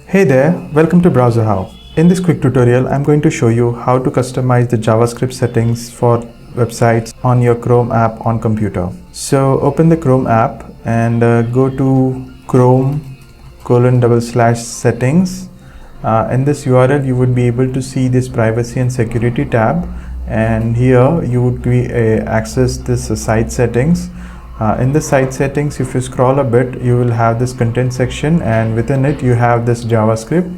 Hey there, welcome to BrowserHow. In this quick tutorial, I'm going to show you how to customize the JavaScript settings for websites on your Chrome app on computer. So open the Chrome app and go to Chrome:/settings. In this URL, you would be able to see this privacy and security tab, and here you would be access this site settings. In the site settings, if you scroll a bit, you will have this content section, and within it you have this JavaScript.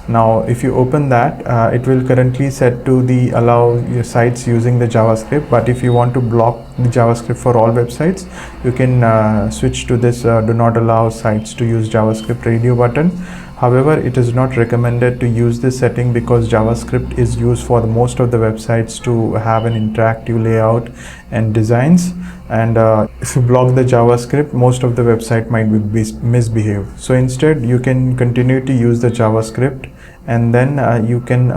Now if you open that, it will currently set to the allow your sites using the JavaScript, but if you want to block the JavaScript for all websites, you can switch to this do not allow sites to use JavaScript radio button. However, it is not recommended to use this setting because JavaScript is used for most of the websites to have an interactive layout and designs, and if you block the JavaScript, most of the website might be misbehave. So instead you can continue to use the JavaScript, and then you can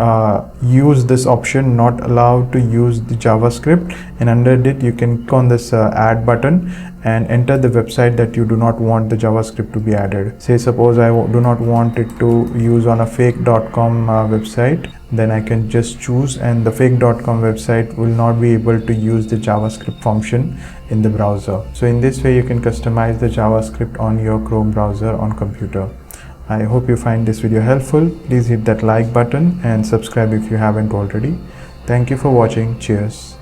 use this option not allowed to use the JavaScript, and under it you can click on this add button and enter the website that you do not want the JavaScript to be added. Say suppose I do not want it to use on a fake.com website, then I can just choose, and the fake.com website will not be able to use the JavaScript function in the browser. So in this way you can customize the JavaScript on your Chrome browser on computer. I hope you find this video helpful. Please hit that like button and subscribe if you haven't already. Thank you for watching. Cheers.